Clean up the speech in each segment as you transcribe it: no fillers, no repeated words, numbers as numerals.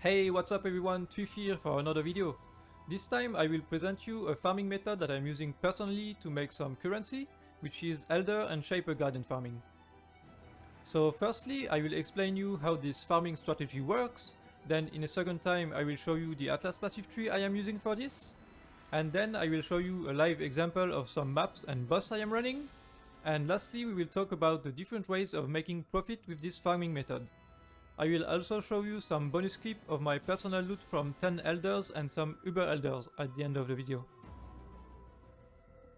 Hey, what's up everyone, Tuf here for another video. This time I will present you a farming method that I'm using personally to make some currency, which is Elder and Shaper Guardian farming. So firstly, I will explain you how this farming strategy works, then in a second time I will show you the Atlas passive tree I am using for this, and then I will show you a live example of some maps and boss I am running, and lastly we will talk about the different ways of making profit with this farming method. I will also show you some bonus clip of my personal loot from 10 elders and some uber elders at the end of the video.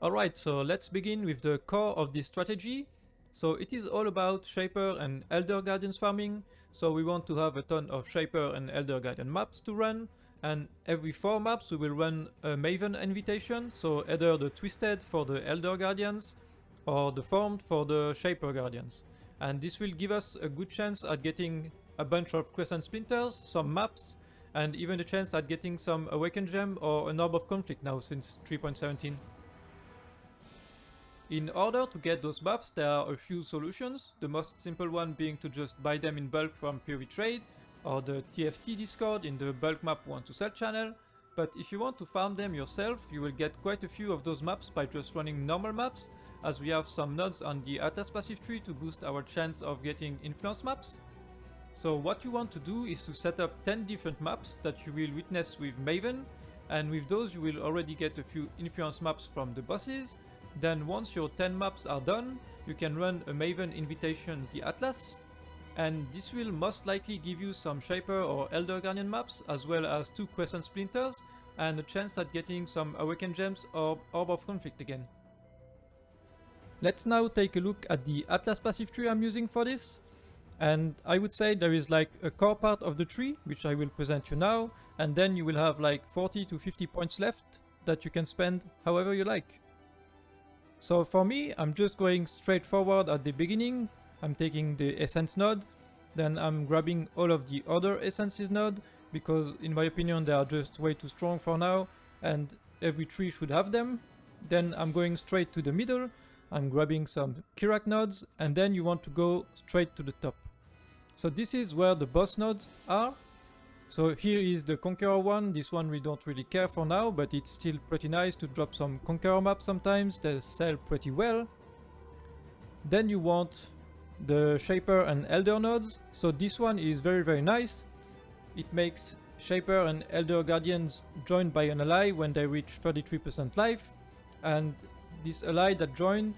Alright, so let's begin with the core of this strategy. So it is all about Shaper and Elder Guardians farming, so we want to have a ton of Shaper and Elder Guardian maps to run, and every 4 maps we will run a maven invitation, so either the Twisted for the Elder Guardians or the Formed for the Shaper Guardians. And this will give us a good chance at getting a bunch of Crescent Splinters, some maps, and even a chance at getting some Awakened Gem or an Orb of Conflict now since 3.17. In order to get those maps there are a few solutions, the most simple one being to just buy them in bulk from PoE Trade or the TFT Discord in the bulk map want to sell channel, but if you want to farm them yourself you will get quite a few of those maps by just running normal maps, as we have some nodes on the Atlas passive tree to boost our chance of getting influence maps. So what you want to do is to set up 10 different maps that you will witness with Maven, and with those you will already get a few influence maps from the bosses. Then once your 10 maps are done, you can run a Maven invitation the Atlas, and this will most likely give you some Shaper or Elder Guardian maps, as well as 2 Crescent Splinters, and a chance at getting some Awakened Gems or Orb of Conflict again. Let's now take a look at the Atlas passive tree I'm using for this. And I would say there is like a core part of the tree, which I will present you now, and then you will have like 40 to 50 points left that you can spend however you like. So for me, I'm just going straight forward at the beginning. I'm taking the Essence node, then I'm grabbing all of the other Essences node, because in my opinion they are just way too strong for now, and every tree should have them. Then I'm going straight to the middle, I'm grabbing some Kirak nodes, and then you want to go straight to the top. So this is where the boss nodes are. So here is the Conqueror one. This one we don't really care for now, but it's still pretty nice to drop some Conqueror maps sometimes. They sell pretty well. Then you want the Shaper and Elder nodes. So this one is very nice. It makes Shaper and Elder Guardians joined by an ally when they reach 33% life. And this ally that join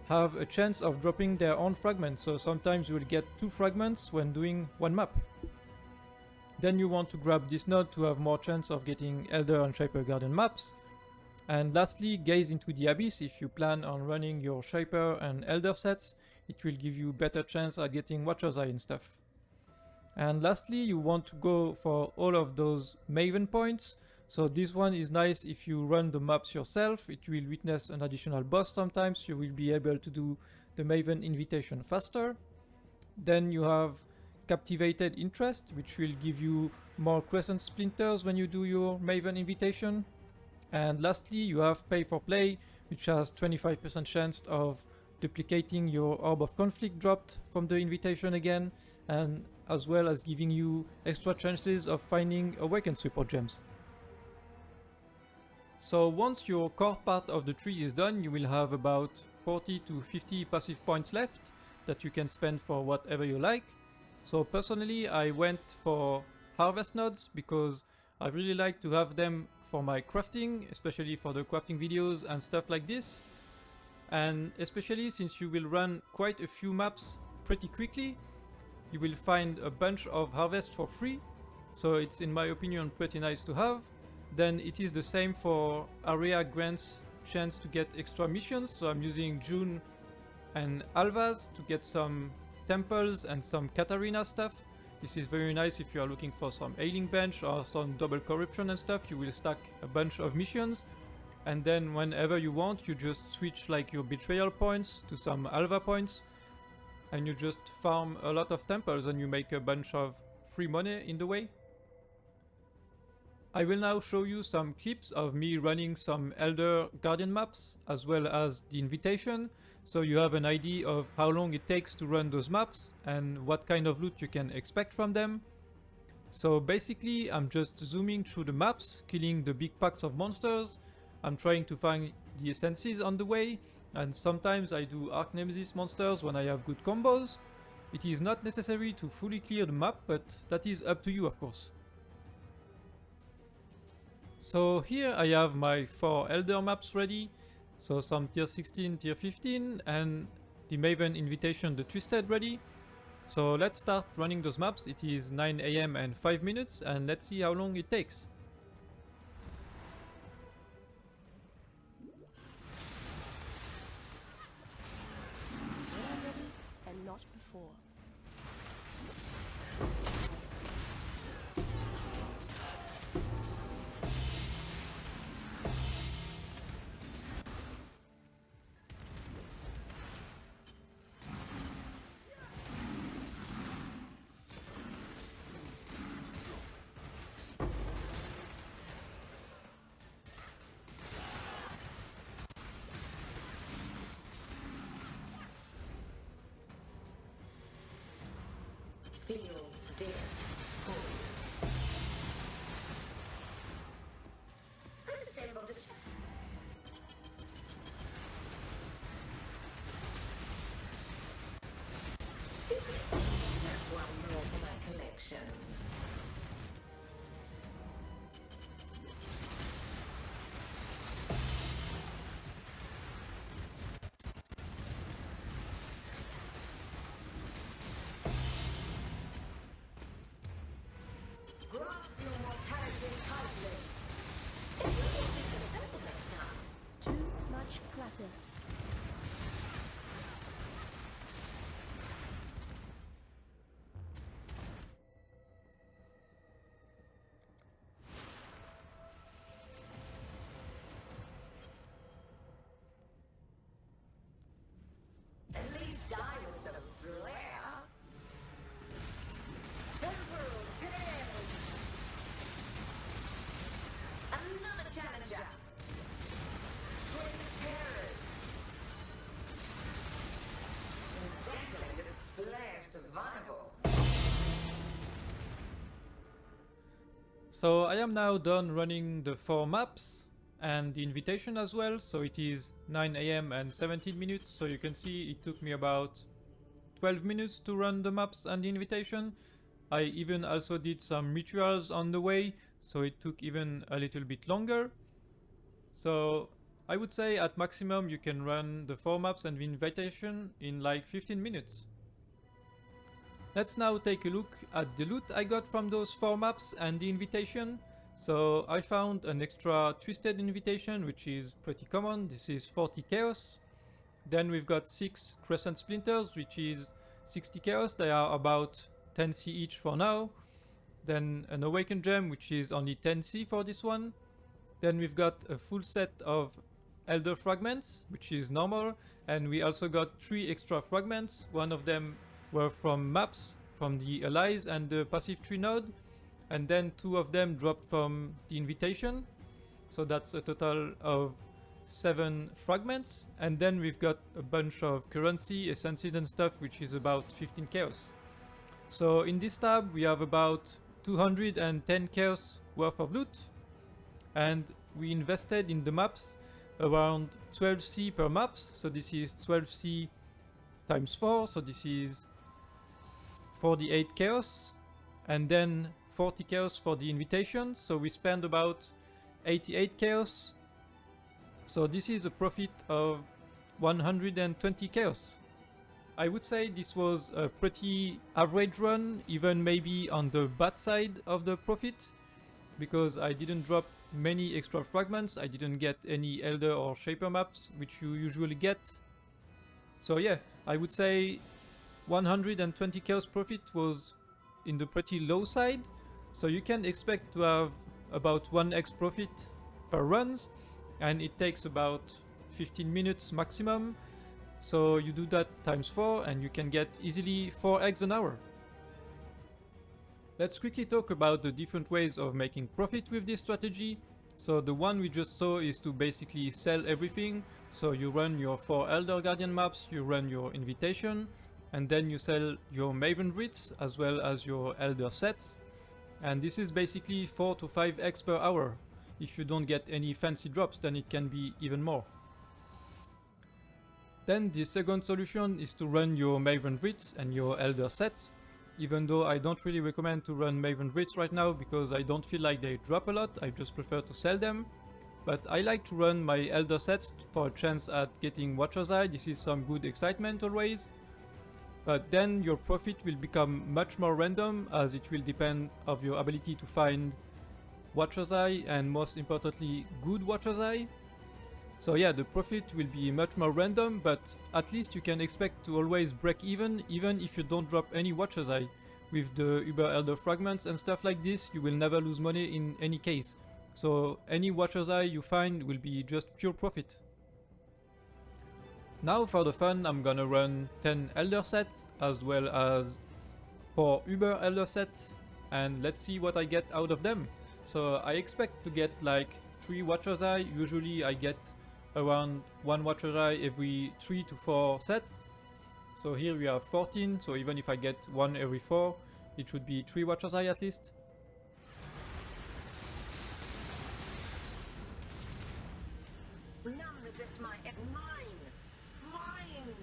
have a chance of dropping their own fragments, so sometimes you will get 2 fragments when doing one map. Then you want to grab this node to have more chance of getting Elder and Shaper Guardian maps. And lastly, Gaze into the Abyss. If you plan on running your Shaper and Elder sets, it will give you better chance at getting Watcher's Eye and stuff. And lastly, you want to go for all of those Maven points. So this one is nice if you run the maps yourself, it will witness an additional boss sometimes, you will be able to do the Maven invitation faster. Then you have Captivated Interest, which will give you more Crescent Splinters when you do your Maven invitation. And lastly you have Pay for Play, which has 25% chance of duplicating your Orb of Conflict dropped from the invitation again, and as well as giving you extra chances of finding Awakened Support Gems. So once your core part of the tree is done, you will have about 40 to 50 passive points left that you can spend for whatever you like. So personally I went for harvest nodes because I really like to have them for my crafting, especially for the crafting videos and stuff like this. And especially since you will run quite a few maps pretty quickly, you will find a bunch of harvests for free, so it's in my opinion pretty nice to have. Then it is the same for area grants chance to get extra missions, so I'm using June and Alvaz to get some temples and some Katarina stuff. This is very nice if you are looking for some ailing bench or some double corruption and stuff. You will stack a bunch of missions, and then whenever you want you just switch like your betrayal points to some Alva points, and you just farm a lot of temples and you make a bunch of free money in the way. I will now show you some clips of me running some Elder Guardian maps as well as the invitation, so you have an idea of how long it takes to run those maps and what kind of loot you can expect from them. So basically I'm just zooming through the maps, killing the big packs of monsters. I'm trying to find the essences on the way, and sometimes I do archnemesis monsters when I have good combos. It is not necessary to fully clear the map, but that is up to you of course. So here I have my 4 Elder maps ready, so some tier 16, tier 15 and the Maven Invitation, the Twisted ready. So let's start running those maps. It is 9 AM and 5 minutes and let's see how long it takes. When I'm ready and not before. Feel death. I'm disabled. That's one more for my collection. Grasp your mortality tightly. It will be so simple next time. Too much clutter. At least die with some flair. Temporal Tales. Another challenger. Twin Terrors. A dazzling display of survival. So I am now done running the 4 maps and the invitation as well, so it is 9 AM and 17 minutes, so you can see it took me about 12 minutes to run the maps and the invitation. I even also did some rituals on the way, so it took even a little bit longer. So I would say at maximum you can run the 4 maps and the invitation in like 15 minutes. Let's now take a look at the loot I got from those 4 maps and the invitation. So I found an extra Twisted invitation, which is pretty common. This is 40 chaos. Then we've got 6 Crescent Splinters, which is 60 chaos. They are about 10c each for now. Then an Awakened Gem, which is only 10c for this one. Then we've got a full set of Elder Fragments, which is normal. And we also got 3 extra fragments. One of them were from maps, from the Allies and the Passive Tree node. And then 2 of them dropped from the invitation. So that's a total of 7 fragments. And then we've got a bunch of currency, essences and stuff, which is about 15 chaos. So in this tab we have about 210 chaos worth of loot. And we invested in the maps around 12c per maps. So this is 12c times 4. So this is 48 chaos. And then 40 chaos for the invitation, so we spend about 88 chaos. So this is a profit of 120 chaos. I would say this was a pretty average run, even maybe on the bad side of the profit, because I didn't drop many extra fragments, I didn't get any Elder or Shaper maps, which you usually get. So yeah, I would say 120 chaos profit was in the pretty low side. So you can expect to have about 1x profit per runs, and it takes about 15 minutes maximum. So you do that times 4 and you can get easily 4x an hour. Let's quickly talk about the different ways of making profit with this strategy. So the one we just saw is to basically sell everything. So you run your 4 Elder Guardian maps, you run your invitation, and then you sell your Maven Writs as well as your Elder sets. And this is basically 4 to 5x per hour. If you don't get any fancy drops, then it can be even more. Then the second solution is to run your Maven Vrits and your Elder sets, even though I don't really recommend to run Maven Vrits right now because I don't feel like they drop a lot, I just prefer to sell them. But I like to run my Elder sets for a chance at getting Watcher's Eye. This is some good excitement always. But then your profit will become much more random, as it will depend on your ability to find Watcher's Eye and most importantly good Watcher's Eye. So yeah, the profit will be much more random, but at least you can expect to always break even if you don't drop any Watcher's Eye. With the Uber Elder fragments and stuff like this, you will never lose money in any case. So any Watcher's Eye you find will be just pure profit. Now for the fun, I'm gonna run 10 Elder sets as well as 4 Uber Elder sets, and let's see what I get out of them. So I expect to get like 3 Watcher's Eye. Usually I get around 1 Watcher's Eye every 3 to 4 sets. So here we have 14, so even if I get 1 every 4, it should be 3 Watcher's Eye at least. None resist my mine! Mine!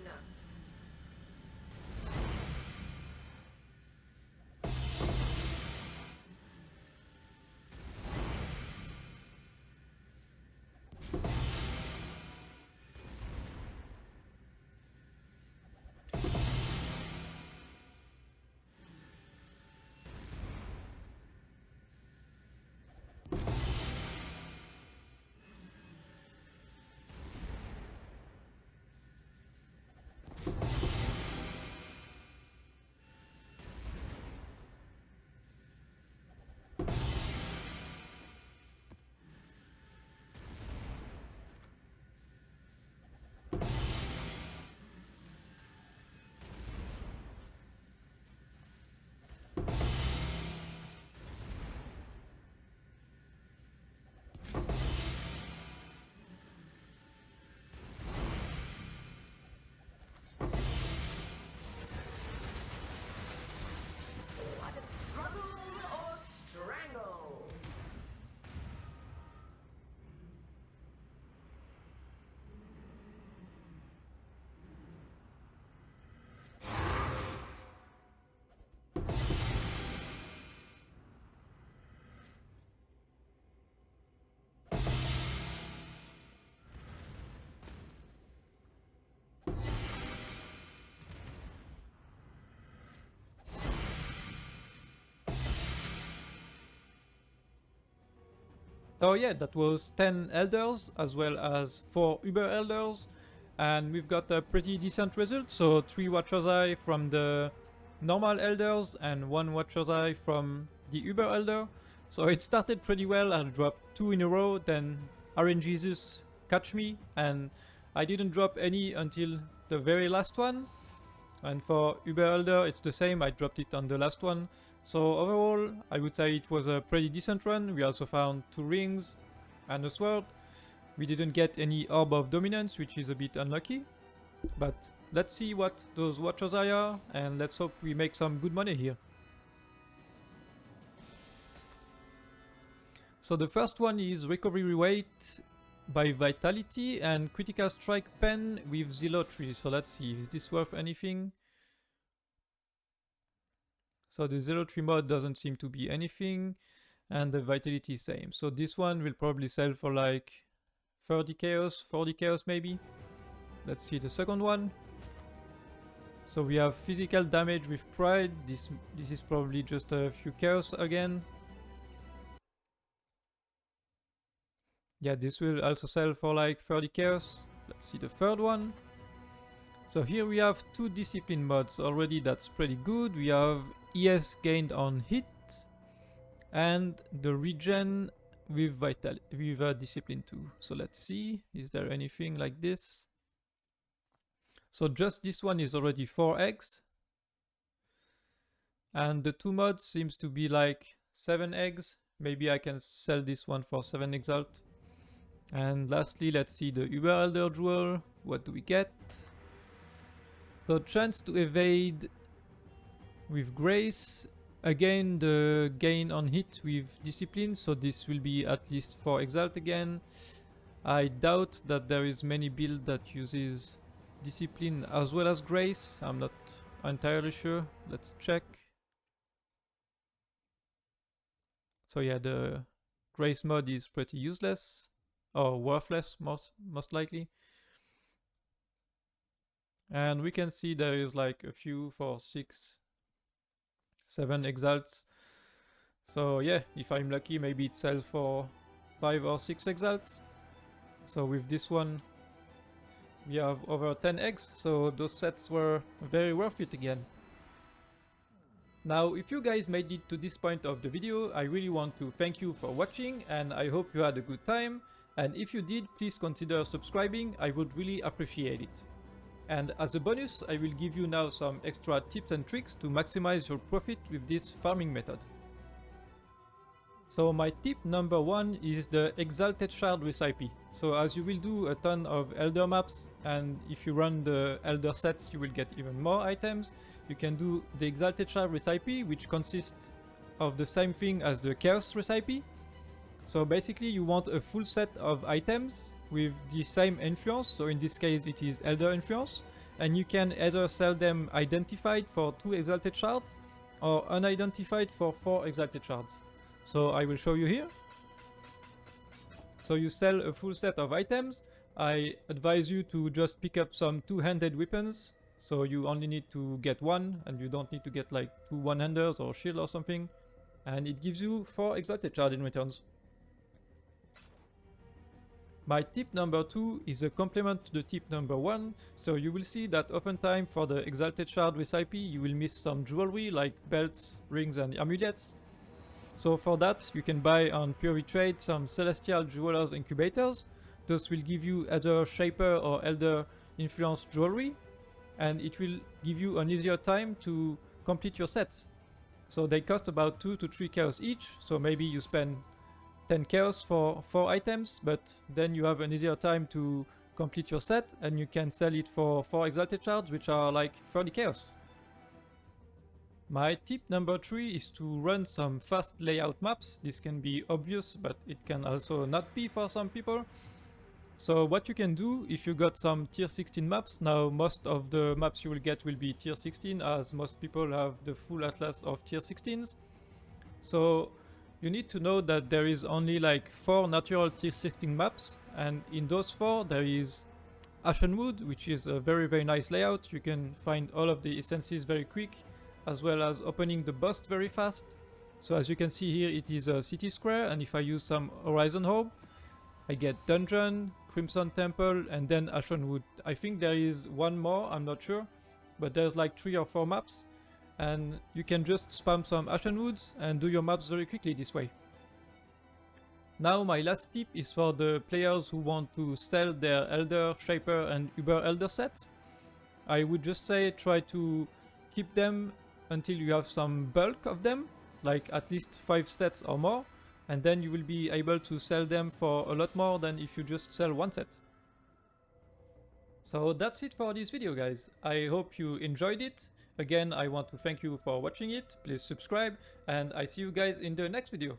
Was it struggle or strangle? So yeah, that was 10 Elders as well as 4 Uber Elders, and we've got a pretty decent result. So 3 Watcher's Eye from the normal Elders and 1 Watcher's Eye from the Uber Elder. So it started pretty well. I dropped 2 in a row, then RNGesus catch me, and I didn't drop any until the very last one. And for Uber Elder it's the same, I dropped it on the last one. So overall, I would say it was a pretty decent run. We also found 2 rings and a sword. We didn't get any Orb of Dominance, which is a bit unlucky. But let's see what those Watcher's Eye are, and let's hope we make some good money here. So the first one is Recovery Rate by Vitality and Critical Strike Pen with Zealotry. So let's see, is this worth anything? So the Zealotry mod doesn't seem to be anything, and the Vitality same. So this one will probably sell for like 30 chaos, 40 chaos maybe. Let's see the second one. So we have physical damage with Pride. This is probably just a few chaos again. Yeah, this will also sell for like 30 chaos. Let's see the third one. So here we have 2 discipline mods already, that's pretty good. We have ES gained on hit and the regen with discipline 2. So let's see, is there anything like this? So just this one is already 4 eggs. And the 2 mods seems to be like 7 eggs. Maybe I can sell this one for 7 exalt. And lastly, let's see the Uber Elder Jewel. What do we get? So chance to evade with Grace Again, the gain on hit with discipline, so this will be at least 4 exalt again. I doubt that there is many build that uses discipline as well as grace. I'm not entirely sure. Let's check. So yeah, the grace mod is pretty useless or worthless most likely. And we can see there is like a few for 6, 7 exalts. So yeah, if I'm lucky, maybe it sells for 5 or 6 exalts. So with this one, we have over 10 eggs, so those sets were very worth it again. Now, if you guys made it to this point of the video, I really want to thank you for watching, and I hope you had a good time. And if you did, please consider subscribing, I would really appreciate it. And as a bonus, I will give you now some extra tips and tricks to maximize your profit with this farming method. So my tip number 1 is the Exalted Shard recipe. So as you will do a ton of Elder maps, and if you run the Elder sets you will get even more items, you can do the Exalted Shard recipe, which consists of the same thing as the Chaos recipe. So basically you want a full set of items with the same influence, so in this case it is Elder influence, and you can either sell them identified for 2 Exalted Shards or unidentified for 4 Exalted Shards. So I will show you here. So you sell a full set of items. I advise you to just pick up some 2-handed weapons. So you only need to get 1 and you don't need to get like 2 one-handers or shield or something. And it gives you 4 Exalted Shard in returns. My tip number 2 is a complement to the tip number 1. So you will see that oftentimes for the Exalted Shard recipe you will miss some jewelry like belts, rings and amulets. So for that you can buy on PoE Trade some Celestial Jewelers Incubators. Those will give you either Shaper or Elder influence jewelry, and it will give you an easier time to complete your sets. So they cost about 2 to 3 chaos each, so maybe you spend 10 chaos for 4 items, but then you have an easier time to complete your set and you can sell it for 4 Exalted Shards, which are like 30 chaos. My tip number 3 is to run some fast layout maps. This can be obvious, but it can also not be for some people. So what you can do if you got some tier 16 maps, now most of the maps you will get will be tier 16 as most people have the full atlas of tier 16s. So you need to know that there is only like 4 natural tier 16 maps, and in those 4 there is Ashenwood, which is a very nice layout. You can find all of the essences very quick, as well as opening the bust very fast. So as you can see here, it is a city square, and if I use some Horizon Orb, I get Dungeon, Crimson Temple, and then Ashenwood. I think there is one more, I'm not sure, but there's like 3 or 4 maps, and you can just spam some Ashenwoods and do your maps very quickly this way. Now my last tip is for the players who want to sell their Elder, Shaper and Uber Elder sets. I would just say try to keep them until you have some bulk of them, like at least 5 sets or more, and then you will be able to sell them for a lot more than if you just sell 1 set. So that's it for this video, guys. I hope you enjoyed it. Again, I want to thank you for watching it. Please subscribe, and I see you guys in the next video.